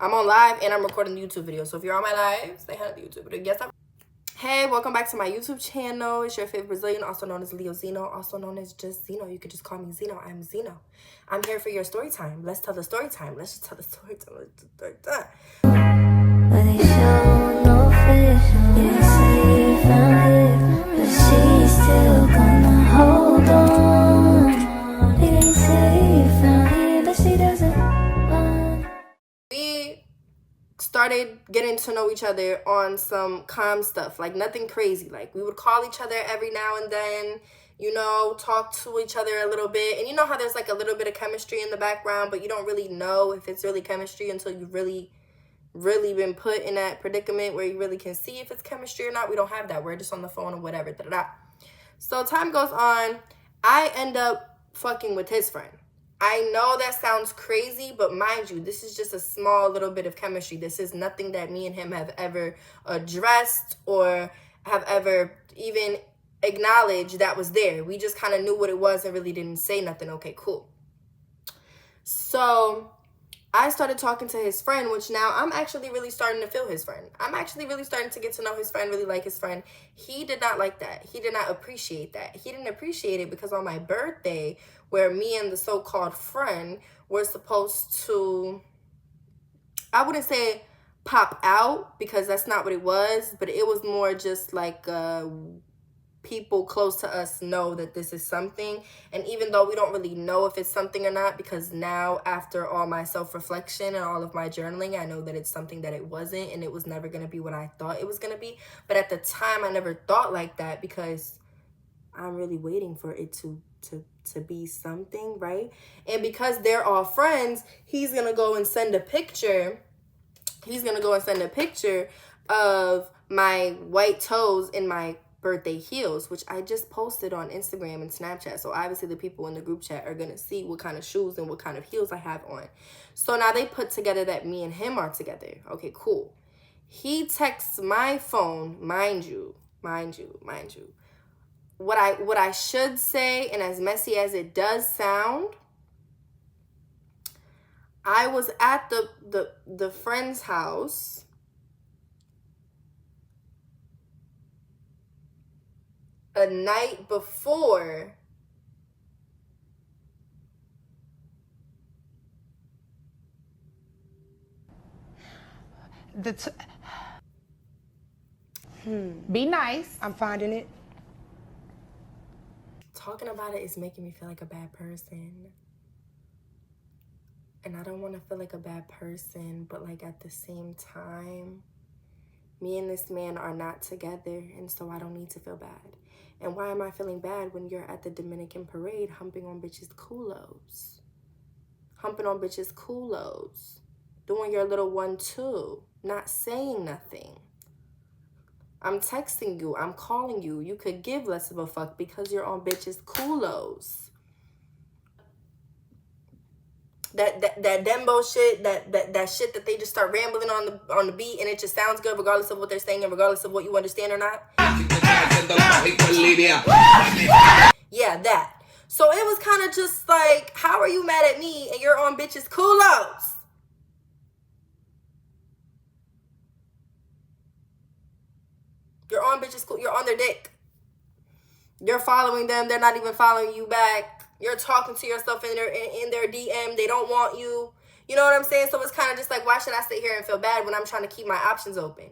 I'm on live and I'm recording the YouTube video. So if you're on my live, say hi to the YouTube video. Yes, Hey, welcome back to my YouTube channel. It's your favorite Brazilian, also known as Leo Zeno, also known as just Zeno. You could just call me Zeno. I'm Zeno. I'm here for your story time. Let's tell the story time. Let's just tell the story time. Let's just story time. But they show no fish. They say you found it, but she's still gonna hold on. They say you found it, but she doesn't want. We started getting to know each other on some calm stuff, like nothing crazy. Like we would call each other every now and then, you know, talk to each other a little bit. And you know how there's like a little bit of chemistry in the background, but you don't really know if it's really chemistry until you've really been put in that predicament where you really can see if it's chemistry or not. We don't have that. We're just on the phone or whatever. So time goes on. I end up fucking with his friend. I know that sounds crazy, but mind you, this is just a small little bit of chemistry. This is nothing that me and him have ever addressed or have ever even acknowledged that was there. We just kind of knew what it was and really didn't say nothing. Okay, cool. So I started talking to his friend, which now I'm actually really starting to feel his friend. I'm actually really starting to get to know his friend, really like his friend. He did not like that. He did not appreciate that. He didn't appreciate it because on my birthday, where me and the so-called friend were supposed to, I wouldn't say pop out because that's not what it was, but it was more just like people close to us know that this is something. And even though we don't really know if it's something or not, because now after all my self-reflection and all of my journaling, I know that it's something that it wasn't, and it was never going to be what I thought it was going to be. But at the time, I never thought like that because I'm really waiting for it to be something, right? And because they're all friends, he's going to go and send a picture. He's going to go and send a picture of my white toes in my birthday heels, which I just posted on Instagram and Snapchat. So obviously the people in the group chat are going to see what kind of shoes and what kind of heels I have on. So now they put together that me and him are together. Okay, cool. He texts my phone, mind you. What I should say, and as messy as it does sound, I was at the friend's house a night before Be nice. I'm finding it. Talking about it is making me feel like a bad person. And I don't want to feel like a bad person, but like at the same time, me and this man are not together, and so I don't need to feel bad. And why am I feeling bad when you're at the Dominican parade humping on bitches' culos? Humping on bitches' culos. Doing your little 1-2. Not saying nothing. I'm texting you. I'm calling you. You could give less of a fuck because you're on bitches' culos. That dembo shit, that shit that they just start rambling on the beat and it just sounds good regardless of what they're saying and regardless of what you understand or not. Yeah, that. So it was kind of just like, how are you mad at me and you're on bitches' culos? You're on bitches' culos. You're on their dick. You're following them. They're not even following you back. You're talking to yourself in their DM. They don't want you. You know what I'm saying? So it's kind of just like, why should I sit here and feel bad when I'm trying to keep my options open?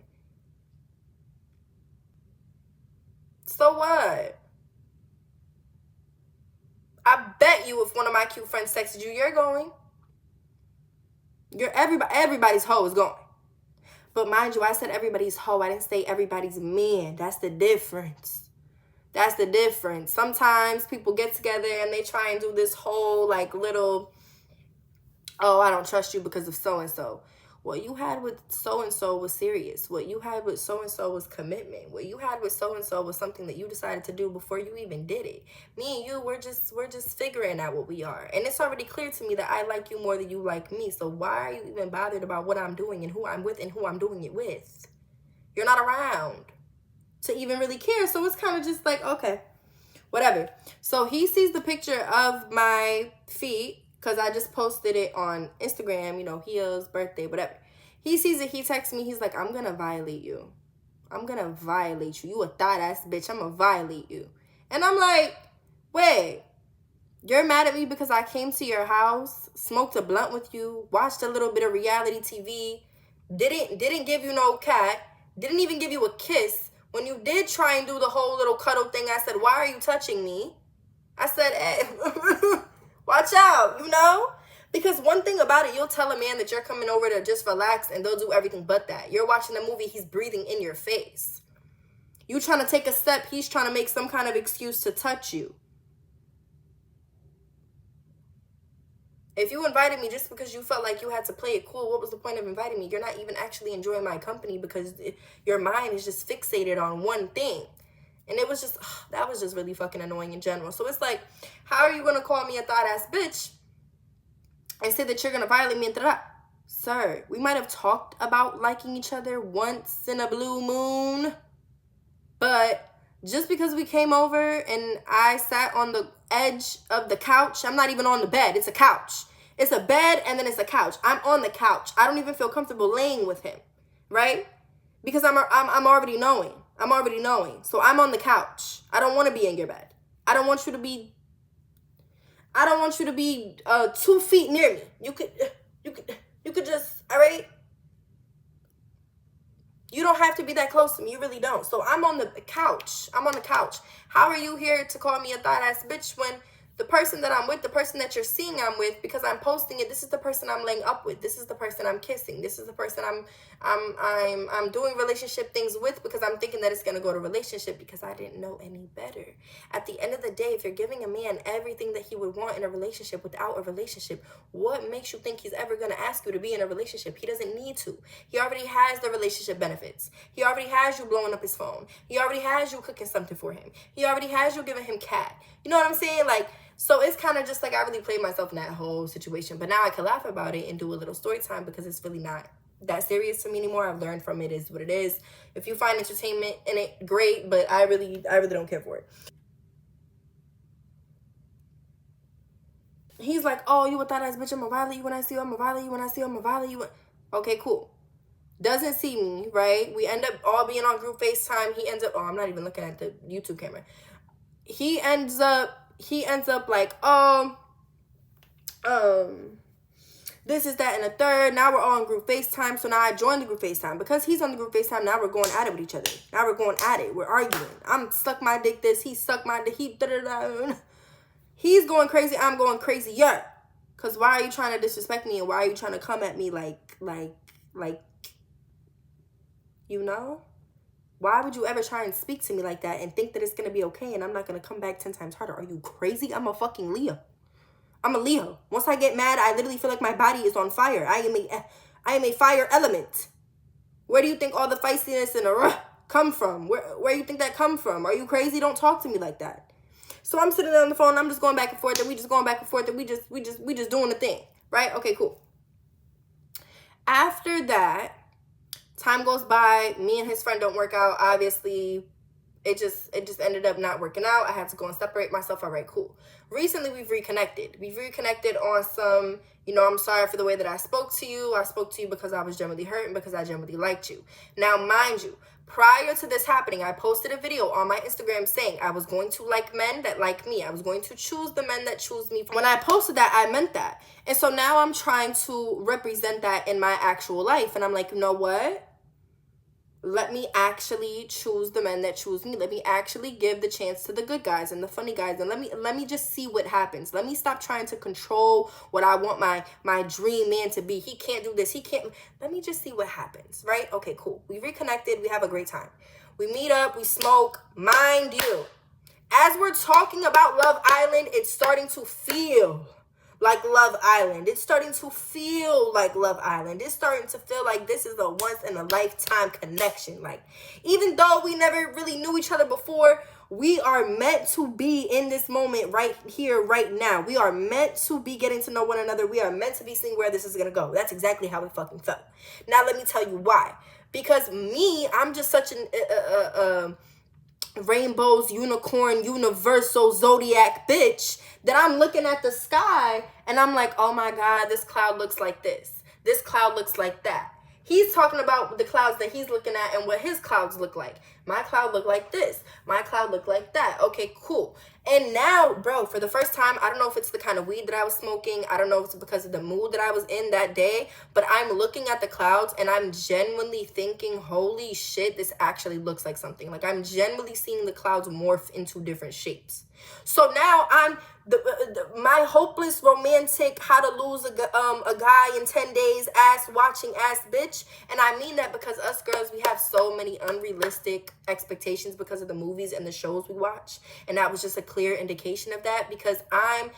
So what? I bet you if one of my cute friends texted you, you're going. Everybody's hoe is going. But mind you, I said everybody's hoe. I didn't say everybody's man. That's the difference. That's the difference. Sometimes people get together and they try and do this whole like little, oh, I don't trust you because of so-and-so. What you had with so-and-so was serious. What you had with so-and-so was commitment. What you had with so-and-so was something that you decided to do before you even did it. Me and you, we're just figuring out what we are. And it's already clear to me that I like you more than you like me. So why are you even bothered about what I'm doing and who I'm with and who I'm doing it with? You're not around to even really care. So it's kind of just like, okay, whatever. So he sees the picture of my feet because I just posted it on Instagram, you know, heels, birthday, whatever. He sees it. He texts me. He's like, I'm going to violate you. I'm going to violate you. You a thought ass bitch. I'm going to violate you. And I'm like, wait, you're mad at me because I came to your house, smoked a blunt with you, watched a little bit of reality TV, didn't give you no cat, didn't even give you a kiss. When you did try and do the whole little cuddle thing, I said, why are you touching me? I said, hey, watch out, you know? Because one thing about it, you'll tell a man that you're coming over to just relax and they'll do everything but that. You're watching a movie, he's breathing in your face. You trying to take a step, he's trying to make some kind of excuse to touch you. If you invited me just because you felt like you had to play it cool, what was the point of inviting me? You're not even actually enjoying my company because your mind is just fixated on one thing. And it was just, that was just really fucking annoying in general. So it's like, how are you going to call me a thought-ass bitch and say that you're going to violate me and da-da? Sir, we might have talked about liking each other once in a blue moon, but just because we came over and I sat on the edge of the couch, I'm not even on the bed, it's a couch. It's a bed and then it's a couch. I'm on the couch. I don't even feel comfortable laying with him, right? Because I'm already knowing. I'm already knowing. So I'm on the couch. I don't want to be in your bed. I don't want you to be 2 feet near me. You could just, all right? You don't have to be that close to me. You really don't. So I'm on the couch. I'm on the couch. How are you here to call me a thought-ass bitch when the person that I'm with, the person that you're seeing I'm with, because I'm posting it, this is the person I'm laying up with. This is the person I'm kissing. This is the person I'm doing relationship things with because I'm thinking that it's going to go to relationship because I didn't know any better. At the end of the day, if you're giving a man everything that he would want in a relationship without a relationship, what makes you think he's ever going to ask you to be in a relationship? He doesn't need to. He already has the relationship benefits. He already has you blowing up his phone. He already has you cooking something for him. He already has you giving him cat. You know what I'm saying? Like, so it's kind of just like I really played myself in that whole situation. But now I can laugh about it and do a little story time because it's really not that serious to me anymore. I've learned from it is what it is. If you find entertainment in it, great. But I really don't care for it. He's like, oh, you a thought ass bitch. I'm going to violate you when I see you. I'm going to violate you when I see you. I'm going to violate you. Okay, cool. Doesn't see me, right? We end up all being on group FaceTime. He ends up, oh, I'm not even looking at the YouTube camera. He ends up like, this is that and a third. Now we're all on group FaceTime. So now I joined the group FaceTime. Because he's on the group FaceTime, now we're going at it with each other. Now we're going at it. We're arguing. I'm suck my dick this. He suck my dick. He's going crazy. I'm going crazy. Yeah. Because why are you trying to disrespect me? And why are you trying to come at me like, you know? Why would you ever try and speak to me like that and think that it's going to be okay and I'm not going to come back 10 times harder? Are you crazy? I'm a fucking Leo. I'm a Leo. Once I get mad, I literally feel like my body is on fire. I am a fire element. Where do you think all the feistiness and come from? Where do you think that come from? Are you crazy? Don't talk to me like that. So I'm sitting there on the phone. I'm just going back and forth. And we just going back and forth. And we just doing the thing. Right? Okay, cool. After that, time goes by. Me and his friend don't work out. Obviously, it just ended up not working out. I had to go and separate myself. All right, cool. Recently, we've reconnected. We've reconnected on some, I'm sorry for the way that I spoke to you. I spoke to you because I was genuinely hurt and because I genuinely liked you. Now, mind you, prior to this happening, I posted a video on my Instagram saying I was going to like men that like me. I was going to choose the men that choose me. When I posted that, I meant that. And so now I'm trying to represent that in my actual life. And I'm like, you know what? Let me actually choose the men that choose me. Let me actually give the chance to the good guys and the funny guys. And let me just see what happens. Let me stop trying to control what I want my dream man to be. He can't do this. He can't. Let me just see what happens, right? Okay, cool. We reconnected. We have a great time. We meet up. We smoke. Mind you, as we're talking about Love Island, it's starting to feel like Love Island. It's starting to feel like Love Island. It's starting to feel like this is a once-in-a-lifetime connection. Like, even though we never really knew each other before, we are meant to be in this moment right here, right now. We are meant to be getting to know one another. We are meant to be seeing where this is going to go. That's exactly how it fucking felt. Now, let me tell you why. Because me, I'm just such an rainbows, unicorn, universal, zodiac bitch that I'm looking at the sky and I'm like, oh my God, this cloud looks like this. This cloud looks like that. He's talking about the clouds that he's looking at and what his clouds look like. My cloud look like this. My cloud look like that. Okay, cool. And now, bro, for the first time, I don't know if it's the kind of weed that I was smoking. I don't know if it's because of the mood that I was in that day. But I'm looking at the clouds and I'm genuinely thinking, holy shit, this actually looks like something. Like, I'm genuinely seeing the clouds morph into different shapes. So now I'm my hopeless romantic how to lose a guy in 10 days ass watching ass bitch. And I mean that because us girls, we have so many unrealistic expectations because of the movies and the shows we watch. And that was just a clear indication of that, because I'm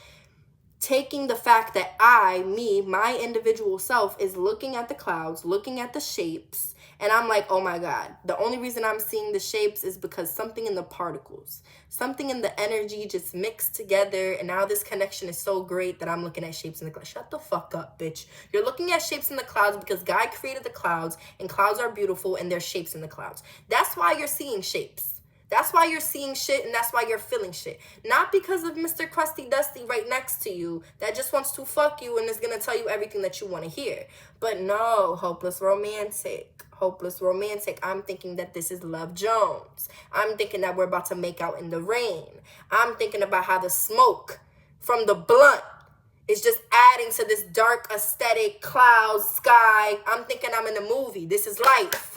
taking the fact that my individual self is looking at the clouds, looking at the shapes, and I'm like, oh my God, the only reason I'm seeing the shapes is because something in the particles, something in the energy just mixed together, and now this connection is so great that I'm looking at shapes in the clouds. Shut the fuck up, bitch. You're looking at shapes in the clouds because God created the clouds, and clouds are beautiful, and there's shapes in the clouds. That's why you're seeing shapes. That's why you're seeing shit, and that's why you're feeling shit. Not because of Mr. Crusty Dusty right next to you that just wants to fuck you and is going to tell you everything that you want to hear. But no, hopeless romantic. Hopeless romantic. I'm thinking that this is Love Jones. I'm thinking that we're about to make out in the rain. I'm thinking about how the smoke from the blunt is just adding to this dark aesthetic, clouds, sky. I'm thinking I'm in a movie. This is life.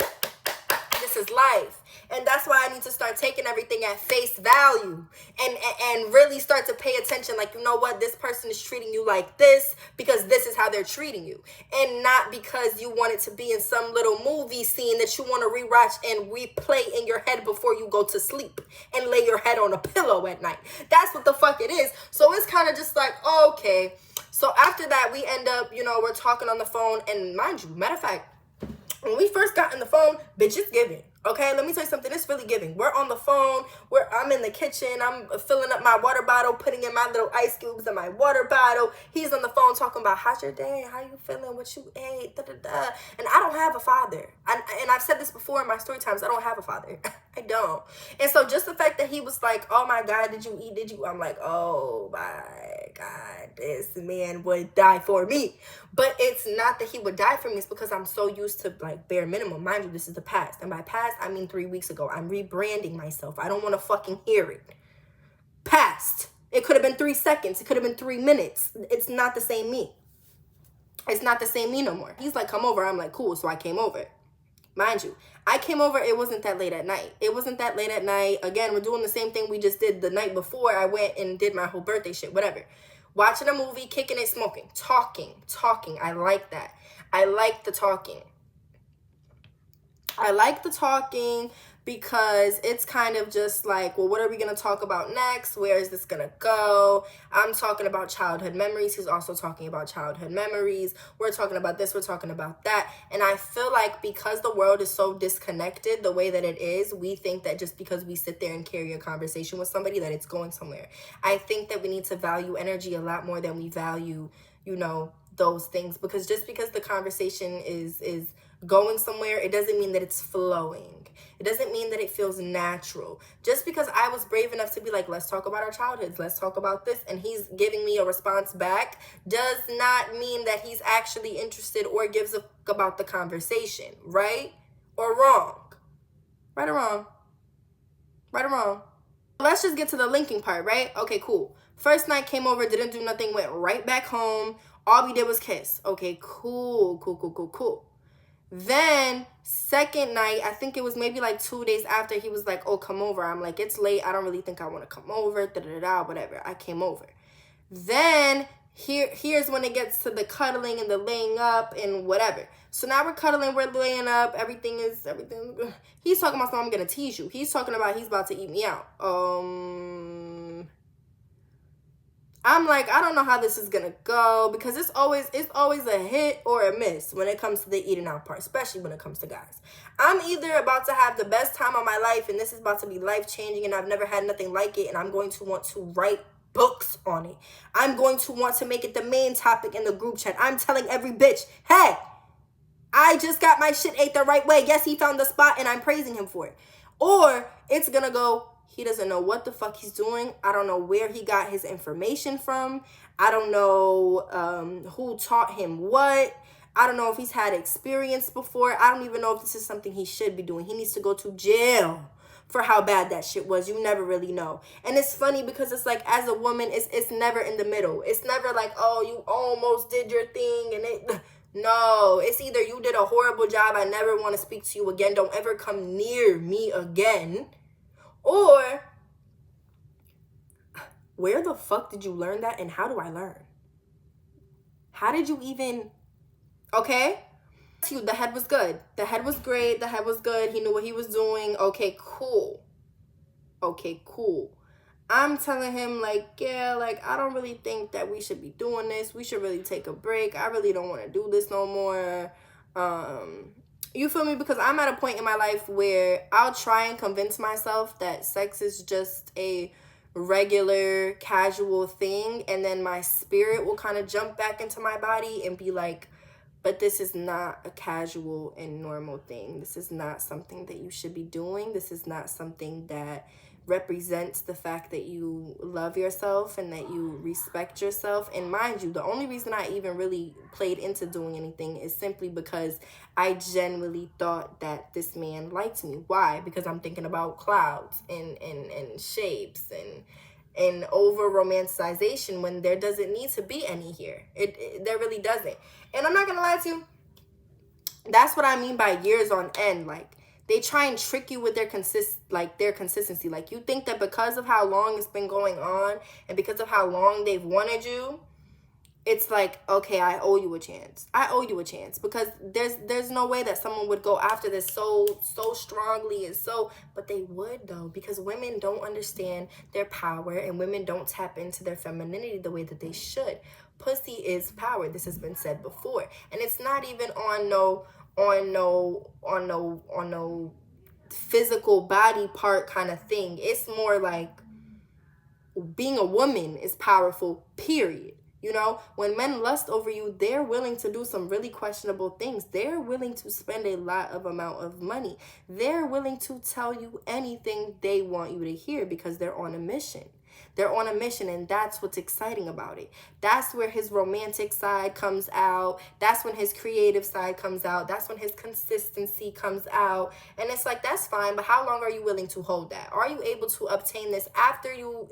This is life. And that's why I need to start taking everything at face value and really start to pay attention. Like, you know what? This person is treating you like this because this is how they're treating you. And not because you want it to be in some little movie scene that you want to rewatch and replay in your head before you go to sleep and lay your head on a pillow at night. That's what the fuck it is. So it's kind of just like, okay. So after that, we end up, we're talking on the phone. And mind you, matter of fact, when we first got on the phone, bitch, it's giving. Okay, let me tell you something. It's really giving. We're on the phone. I'm in the kitchen. I'm filling up my water bottle, putting in my little ice cubes in my water bottle. He's on the phone talking about, how's your day? How you feeling? What you ate? Da, da, da. And I don't have a father. And I've said this before in my story times. I don't have a father. I don't. And so just the fact that he was like, oh my God, did you eat? Did you? I'm like, oh my God, this man would die for me. But it's not that he would die for me. It's because I'm so used to like bare minimum. Mind you, this is the past. And by past, I mean 3 weeks ago. I'm rebranding myself. I don't want to fucking hear it. Past. It could have been 3 seconds. It could have been 3 minutes. It's not the same me. It's not the same me no more. He's like, come over. I'm like, cool. So I came over. Mind you, I came over. It wasn't that late at night. It wasn't that late at night. Again, we're doing the same thing we just did the night before. I went and did my whole birthday shit, whatever. Watching a movie, kicking it, smoking, talking. I like that. I like the talking. Because it's kind of just like, well, what are we going to talk about next? Where is this going to go? I'm talking about childhood memories. He's also talking about childhood memories. We're talking about this. We're talking about that. And I feel like because the world is so disconnected the way that it is, we think that just because we sit there and carry a conversation with somebody that it's going somewhere. I think that we need to value energy a lot more than we value, those things. Because just because the conversation is going somewhere, it doesn't mean that it's flowing. It doesn't mean that it feels natural. Just because I was brave enough to be like, let's talk about our childhoods, let's talk about this, and he's giving me a response back, does not mean that he's actually interested or gives a fuck about the conversation. Right or wrong? Right or wrong? Right or wrong? Let's just get to the linking part, right? Okay, cool. First night, came over, didn't do nothing, went right back home. All we did was kiss. Okay, cool. Then second night, I think it was maybe like 2 days after, he was like, oh, come over. I'm like, it's late. I don't really think I want to come over. Whatever. I came over. Then here's when it gets to the cuddling and the laying up and whatever. So now we're cuddling, we're laying up. Everything. He's talking about something, I'm going to tease you. He's talking about he's about to eat me out. I'm like, I don't know how this is going to go, because it's always a hit or a miss when it comes to the eating out part, especially when it comes to guys. I'm either about to have the best time of my life and this is about to be life-changing and I've never had nothing like it, and I'm going to want to write books on it. I'm going to want to make it the main topic in the group chat. I'm telling every bitch, hey, I just got my shit ate the right way. Yes, he found the spot and I'm praising him for it. Or it's going to go, he doesn't know what the fuck he's doing. I don't know where he got his information from. I don't know who taught him what. I don't know if he's had experience before. I don't even know if this is something he should be doing. He needs to go to jail for how bad that shit was. You never really know. And it's funny because it's like, as a woman, it's never in the middle. It's never like, oh, you almost did your thing and it... No, it's either you did a horrible job, I never want to speak to you again, don't ever come near me again, or where the fuck did you learn that and how do I learn? How did you even... Okay? The head was good. The head was great. The head was good. He knew what he was doing. Okay, cool. Okay, cool. I'm telling him, like, yeah, like, I don't really think that we should be doing this. We should really take a break. I really don't want to do this no more. You feel me? Because I'm at a point in my life where I'll try and convince myself that sex is just a regular, casual thing. And then my spirit will kind of jump back into my body and be like, but this is not a casual and normal thing. This is not something that you should be doing. This is not something that represents the fact that you love yourself and that you respect yourself. And mind you, the only reason I even really played into doing anything is simply because I genuinely thought that this man liked me. Why? Because I'm thinking about clouds and shapes and over romanticization when there doesn't need to be any here. There really doesn't. And I'm not gonna lie to you, that's what I mean by years on end. Like, they try and trick you with their consistency. Like, you think that because of how long it's been going on and because of how long they've wanted you, it's like, okay, I owe you a chance. I owe you a chance, because there's no way that someone would go after this so strongly and but they would, though, because women don't understand their power and women don't tap into their femininity the way that they should. Pussy is power. This has been said before, and it's not even on no physical body part kind of thing. It's more like being a woman is powerful, period. You know, when men lust over you, they're willing to do some really questionable things. They're willing to spend a lot of amount of money. They're willing to tell you anything they want you to hear because they're on a mission. They're on a mission, and that's what's exciting about it. That's where his romantic side comes out. That's when his creative side comes out. That's when his consistency comes out. And it's like, that's fine, but how long are you willing to hold that? Are you able to obtain this after you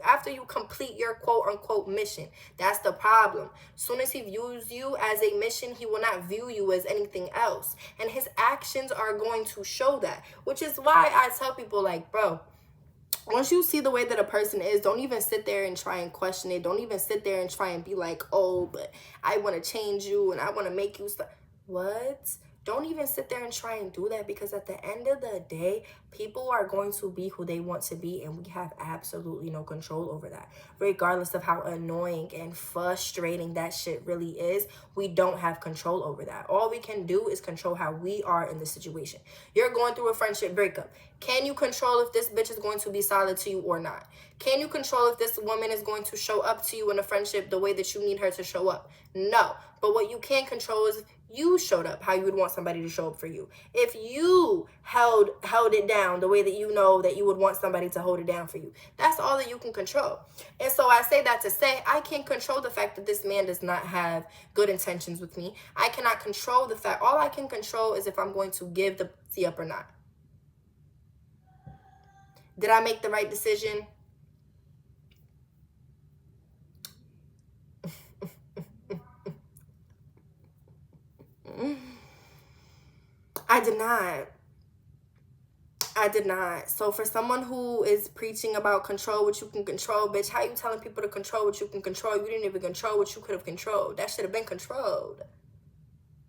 complete your quote-unquote mission? That's the problem. As soon as he views you as a mission, he will not view you as anything else. And his actions are going to show that, which is why I tell people, like, bro, once you see the way that a person is, don't even sit there and try and question it. Don't even sit there and try and be like, oh, but I want to change you and I want to make you what? Don't even sit there and try and do that, because at the end of the day, people are going to be who they want to be, and we have absolutely no control over that. Regardless of how annoying and frustrating that shit really is, we don't have control over that. All we can do is control how we are in the situation. You're going through a friendship breakup. Can you control if this bitch is going to be solid to you or not? Can you control if this woman is going to show up to you in a friendship the way that you need her to show up? No. But what you can control is you showed up how you would want somebody to show up for you. If you held it down the way that you know that you would want somebody to hold it down for you, that's all that you can control. And so I say that to say, I can't control the fact that this man does not have good intentions with me. I cannot control the fact. All I can control is if I'm going to give the pussy up or not. Did I make the right decision? I did not. So for someone who is preaching about control what you can control, bitch, how you telling people to control what you can control? You didn't even control what you could have controlled. That should have been controlled.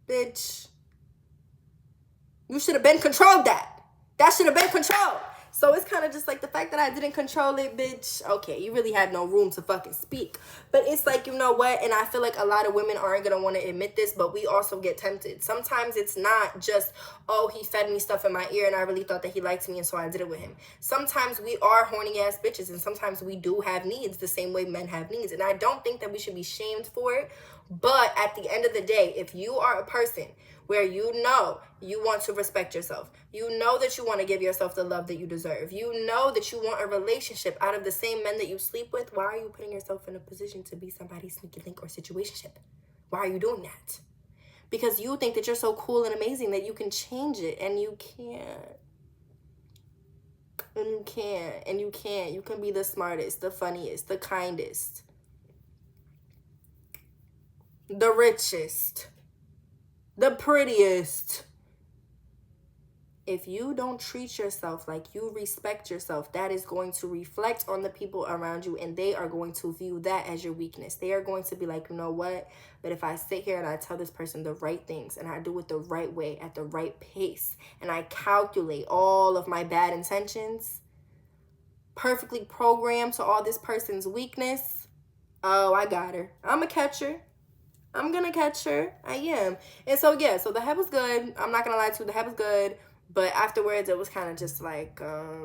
Bitch. You should have been controlled that. That should have been controlled. So it's kind of just like the fact that I didn't control it, bitch. Okay, you really had no room to fucking speak. But it's like, you know what? And I feel like a lot of women aren't going to want to admit this, but we also get tempted. Sometimes it's not just, oh, he fed me stuff in my ear and I really thought that he liked me and so I did it with him. Sometimes we are horny ass bitches, and sometimes we do have needs the same way men have needs. And I don't think that we should be shamed for it. But at the end of the day, if you are a person where you know you want to respect yourself, you know that you want to give yourself the love that you deserve, you know that you want a relationship out of the same men that you sleep with, why are you putting yourself in a position to be somebody's sneaky link or situationship? Why are you doing that? because you think that you're so cool and amazing that you can change it, and you can't. And you can't. And you can't. You can be the smartest, the funniest, the kindest, the richest, the prettiest. If you don't treat yourself like you respect yourself, that is going to reflect on the people around you, and they are going to view that as your weakness. They are going to be like, you know what? But if I sit here and I tell this person the right things, and I do it the right way at the right pace, and I calculate all of my bad intentions, perfectly programmed to all this person's weakness, oh, I got her. I'm a catcher. I'm gonna catch her. I am. And so, yeah, so the head was good. I'm not gonna lie to you, the head was good. But afterwards, it was kind of just like, I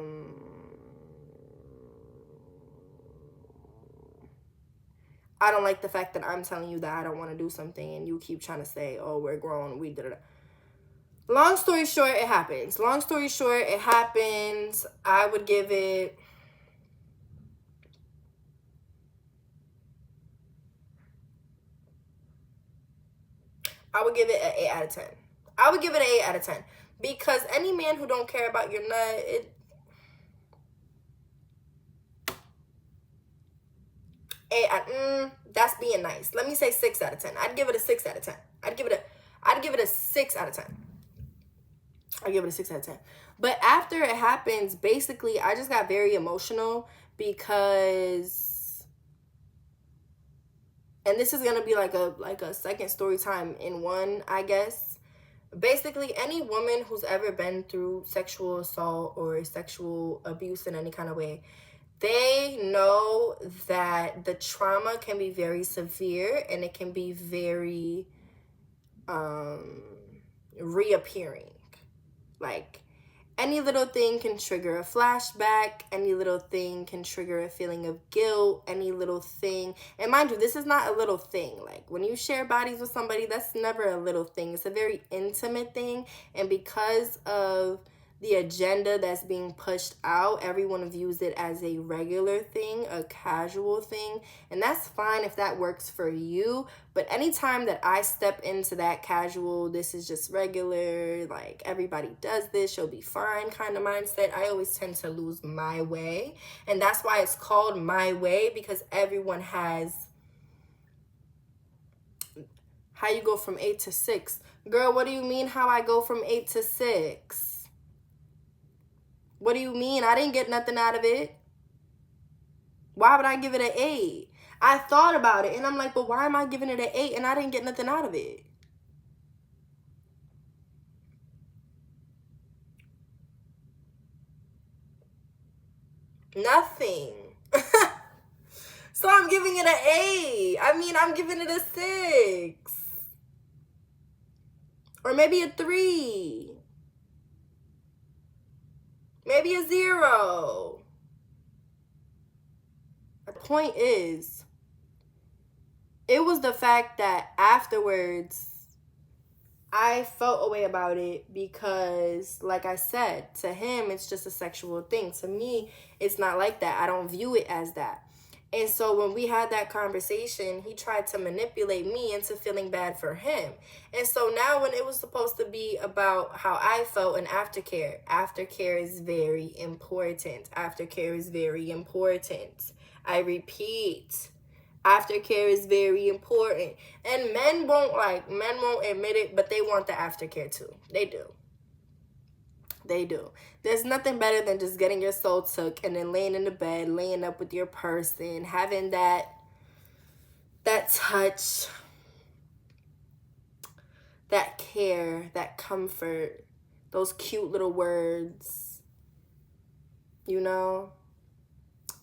don't like the fact that I'm telling you that I don't want to do something, and you keep trying to say, oh, we're grown, we did it. Long story short, it happens. Long story short, it happens. I would give it... I would give it an 8 out of 10. I would give it an 8 out of 10. Because any man who don't care about your nut, that's being nice. Let me say 6 out of 10. I'd give it a 6 out of 10. I'd give it a 6 out of 10. I'd give it a 6 out of 10. But after it happens, basically, I just got very emotional because, and this is gonna be like a second story time in one, I guess. Basically, any woman who's ever been through sexual assault or sexual abuse in any kind of way, they know that the trauma can be very severe, and it can be very reappearing. Like, any little thing can trigger a flashback. Any little thing can trigger a feeling of guilt. Any little thing. And mind you, this is not a little thing. Like, when you share bodies with somebody, that's never a little thing. It's a very intimate thing. And because of the agenda that's being pushed out, everyone views it as a regular thing, a casual thing. And that's fine if that works for you. But anytime that I step into that casual, this is just regular, like everybody does this, you'll be fine kind of mindset, I always tend to lose my way. And that's why it's called my way, because everyone has how you go from 8 to 6. Girl, what do you mean how I go from 8 to 6? What do you mean? I didn't get nothing out of it. Why would I give it an 8? I thought about it, and I'm like, but why am I giving it an 8 and I didn't get nothing out of it? Nothing. So I'm giving it an 8. I mean, I'm giving it a 6. Or maybe a 3. Maybe a 0. The point is, it was the fact that afterwards I felt a way about it because, like I said, to him, it's just a sexual thing. To me, it's not like that. I don't view it as that. And so when we had that conversation, he tried to manipulate me into feeling bad for him. And so now when it was supposed to be about how I felt and aftercare is very important. Aftercare is very important. I repeat, aftercare is very important. And men won't admit it, but they want the aftercare too. They do. They do. There's nothing better than just getting your soul took and then laying in the bed, laying up with your person, having that touch, that care, that comfort, those cute little words. You know?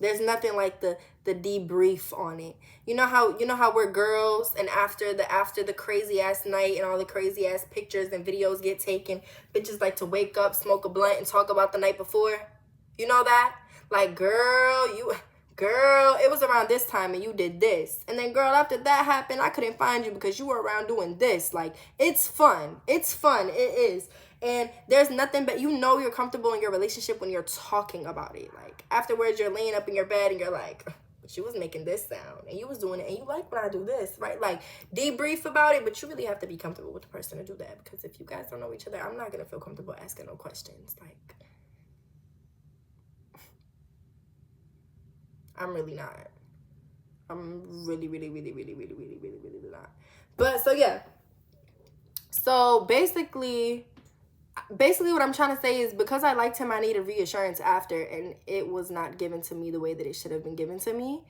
There's nothing like the debrief on it. You know how we're girls, and after the crazy ass night and all the crazy ass pictures and videos get taken, bitches like to wake up, smoke a blunt, and talk about the night before. You know that? Like, girl, it was around this time and you did this. And then, girl, after that happened, I couldn't find you because you were around doing this. Like, it's fun. It's fun. It is. And there's nothing but, you're comfortable in your relationship when you're talking about it. Like, afterwards, you're laying up in your bed and you're like, but you was making this sound and you was doing it and you like when I do this, right? Like, debrief about it, but you really have to be comfortable with the person to do that, because if you guys don't know each other, I'm not gonna feel comfortable asking no questions. Like, I'm really not. I'm really not. But so yeah. So basically what I'm trying to say is, because I liked him, I needed reassurance after, and it was not given to me the way that it should have been given to me.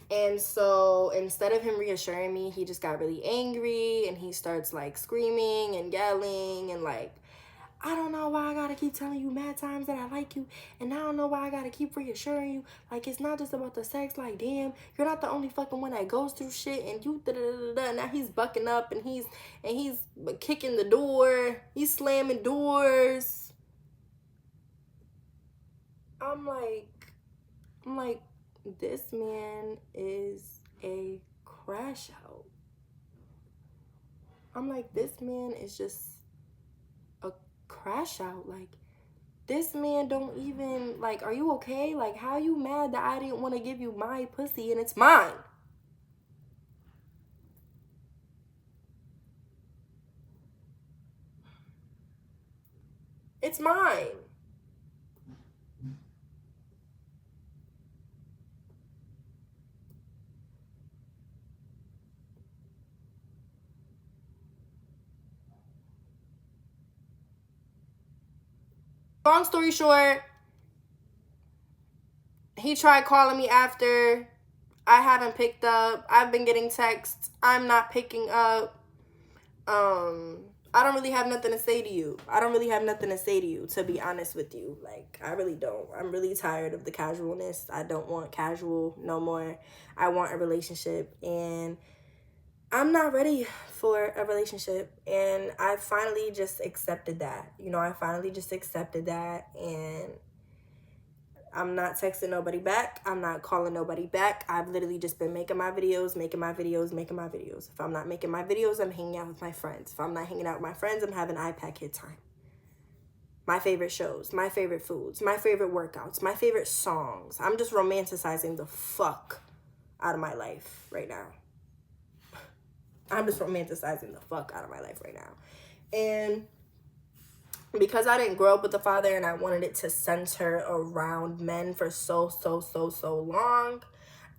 And so instead of him reassuring me, he just got really angry, and he starts like screaming and yelling and like, I don't know why I gotta keep telling you mad times that I like you, and I don't know why I gotta keep reassuring you. Like, it's not just about the sex. Like, damn, you're not the only fucking one that goes through shit, and you da-da-da-da-da. Now he's bucking up, and he's kicking the door. He's slamming doors. I'm like, this man is a crash out. I'm like, this man is just a crash out. Like, this man don't even, like, are you okay? Like, how you mad that I didn't want to give you my pussy and it's mine? It's mine. Long story short, he tried calling me after. I haven't picked up. I've been getting texts. I'm not picking up. I don't really have nothing to say to you. To be honest with you. Like, I really don't. I'm really tired of the casualness. I don't want casual no more. I want a relationship, and I'm not ready for a relationship. And I finally just accepted that. You know, and I'm not texting nobody back. I'm not calling nobody back. I've literally just been making my videos. If I'm not making my videos, I'm hanging out with my friends. If I'm not hanging out with my friends, I'm having iPad kid time. My favorite shows, my favorite foods, my favorite workouts, my favorite songs. I'm just romanticizing the fuck out of my life right now. And because I didn't grow up with a father and I wanted it to center around men for so long,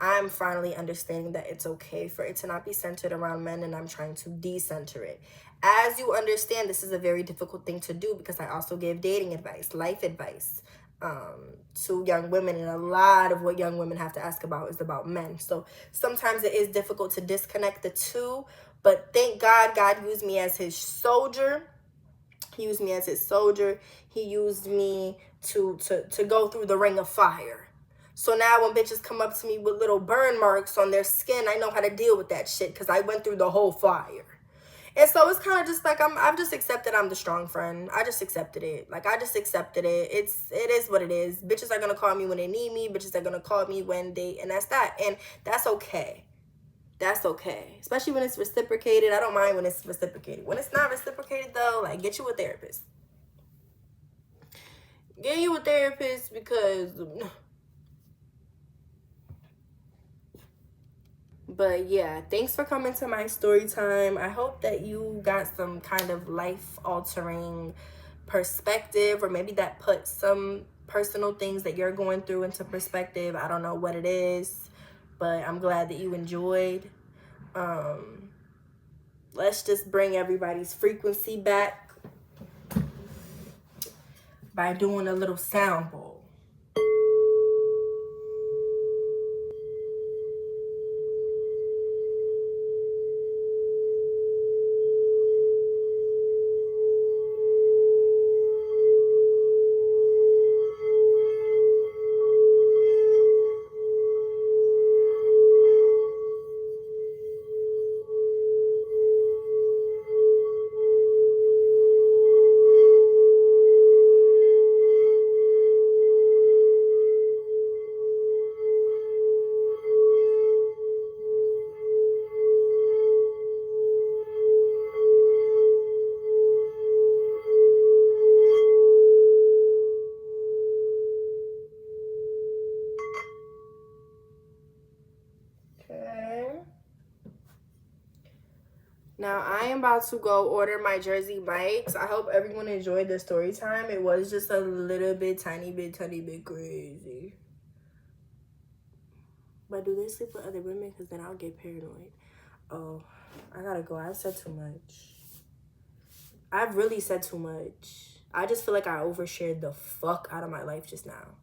I'm finally understanding that it's okay for it to not be centered around men, and I'm trying to decenter it. As you understand, this is a very difficult thing to do, because I also give dating advice, life advice, to young women, and a lot of what young women have to ask about is about men. So sometimes it is difficult to disconnect the two, but thank God, God used me as his soldier. He used me to go through the ring of fire. So now when bitches come up to me with little burn marks on their skin, I know how to deal with that shit, because I went through the whole fire. And so it's kind of just like, I've just accepted I'm the strong friend. I just accepted it. It is what it is. Bitches are going to call me when they need me. Bitches are going to call me when they, and that's that. And that's okay. Especially when it's reciprocated. I don't mind when it's reciprocated. When it's not reciprocated, though, like, get you a therapist. Because... But yeah, thanks for coming to my story time. I hope that you got some kind of life-altering perspective, or maybe that put some personal things that you're going through into perspective. I don't know what it is, but I'm glad that you enjoyed. Let's just bring everybody's frequency back by doing a little sound bowl. Now, I am about to go order my Jersey Mike's. I hope everyone enjoyed the story time. It was just a little bit, tiny bit crazy. But do they sleep with other women? Because then I'll get paranoid. Oh, I gotta go. I've said too much. I've really said too much. I just feel like I overshared the fuck out of my life just now.